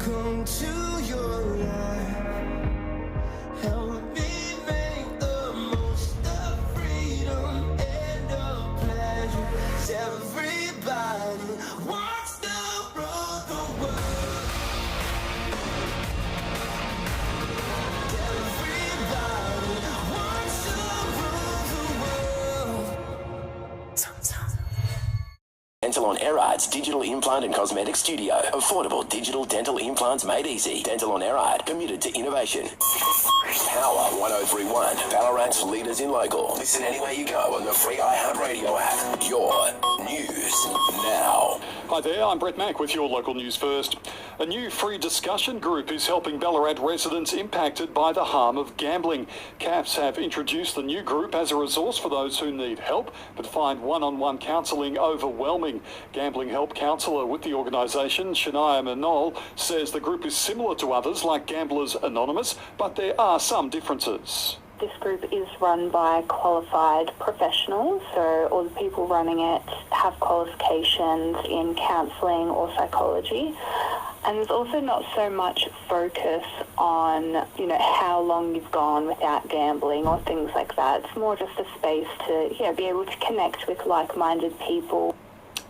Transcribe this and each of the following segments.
come to your life. Help me make the most of freedom and of pleasure. 'Cause everybody wants to rule the world. Everybody wants to rule the world. Dental on Erard's Digital Implant and Cosmetic Studio. Affordable digital dental implants made easy. Dental on Erard, committed to innovation. Power 103.1, Ballarat's leaders in local. Listen anywhere you go on the free iHeartRadio app. Your news now. Hi there, I'm Mack with your local news first. A new free discussion group is helping Ballarat residents impacted by the harm of gambling. CAFs have introduced the new group as a resource for those who need help but find one-on-one counselling overwhelming. Gambling Help Counsellor with the organisation, Shania Manol, says the group is similar to others like Gamblers Anonymous, but there are some differences. This group is run by qualified professionals, so all the people running it have qualifications in counselling or psychology. And there's also not so much focus on, how long you've gone without gambling or things like that. It's more just a space to, be able to connect with like-minded people.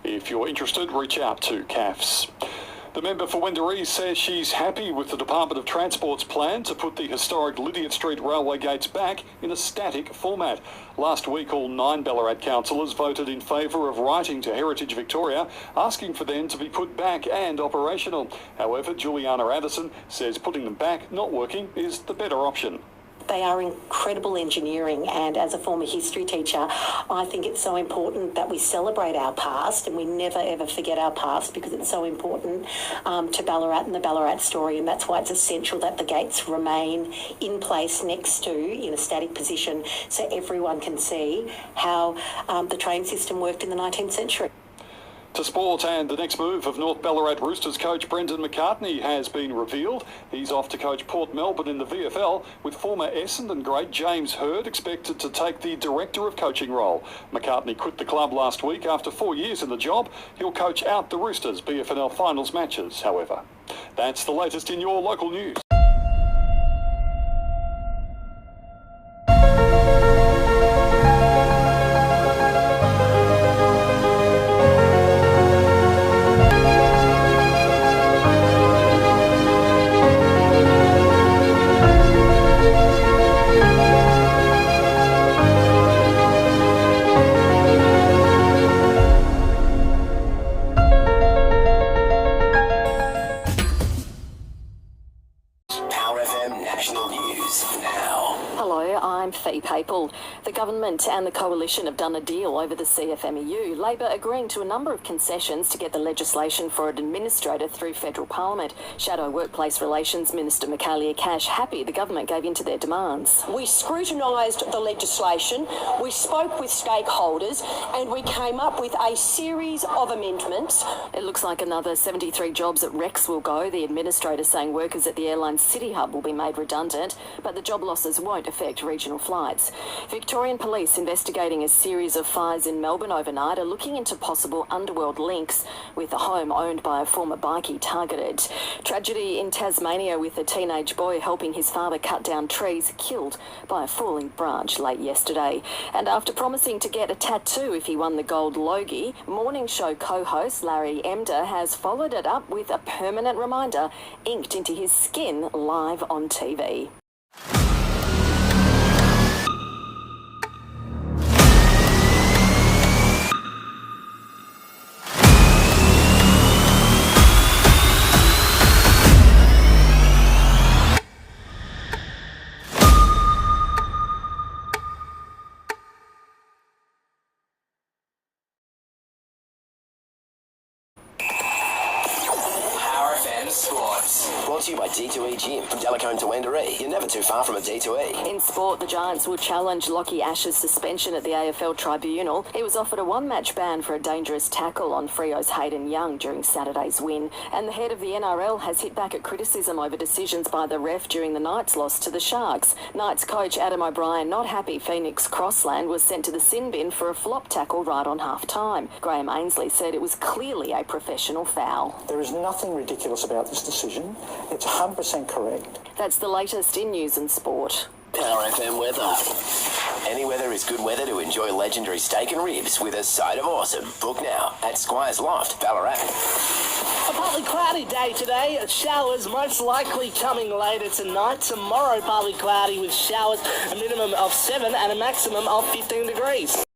If you're interested, reach out to CAFs. The member for Wendouree says she's happy with the Department of Transport's plan to put the historic Lydiate Street railway gates back in a static format. Last week, all 9 Ballarat councillors voted in favour of writing to Heritage Victoria, asking for them to be put back and operational. However, Juliana Addison says putting them back, not working, is the better option. They are incredible engineering, and as a former history teacher, I think it's so important that we celebrate our past and we never ever forget our past, because it's so important to Ballarat and the Ballarat story, and that's why it's essential that the gates remain in place next to, in a static position, so everyone can see how the train system worked in the 19th century. To sport, and the next move of North Ballarat Roosters coach Brendan McCartney has been revealed. He's off to coach Port Melbourne in the VFL, with former Essendon great James Hird expected to take the director of coaching role. McCartney quit the club last week after 4 years in the job. He'll coach out the Roosters' BFNL finals matches, however. That's the latest in your local news. Papel. The government and the coalition have done a deal over the CFMEU, Labor agreeing to a number of concessions to get the legislation for an administrator through federal parliament. Shadow Workplace Relations Minister Michaelia Cash happy the government gave in to their demands. We scrutinised the legislation, we spoke with stakeholders, and we came up with a series of amendments. It looks like another 73 jobs at Rex will go. The administrator saying workers at the airline's City Hub will be made redundant, but the job losses won't affect regional flights. Victorian Police investigating a series of fires in Melbourne overnight are looking into possible underworld links with a home owned by a former bikie targeted. Tragedy in Tasmania with a teenage boy helping his father cut down trees, killed by a falling branch late yesterday. And after promising to get a tattoo if he won the Gold Logie, morning show co-host Larry Emder has followed it up with a permanent reminder inked into his skin live on TV. Sports. Brought to you by D2E Gym. From Delacombe to Wendouree, you're never too far from a D2E. In sport, the Giants will challenge Lockie Ash's suspension at the AFL tribunal. He was offered a one-match ban for a dangerous tackle on Freo's Hayden Young during Saturday's win. And the head of the NRL has hit back at criticism over decisions by the ref during the Knights' loss to the Sharks. Knights coach Adam O'Brien not happy Phoenix Crossland was sent to the sin bin for a flop tackle right on half-time. Graham Ainsley said it was clearly a professional foul. There is nothing ridiculous about this decision. It's 100% correct. That's the latest in news and sport. Power FM weather. Any weather is good weather to enjoy legendary steak and ribs with a side of awesome. Book now at Squire's Loft, Ballarat. A partly cloudy day today. Showers most likely coming later tonight. Tomorrow partly cloudy with showers, a minimum of 7 and a maximum of 15 degrees.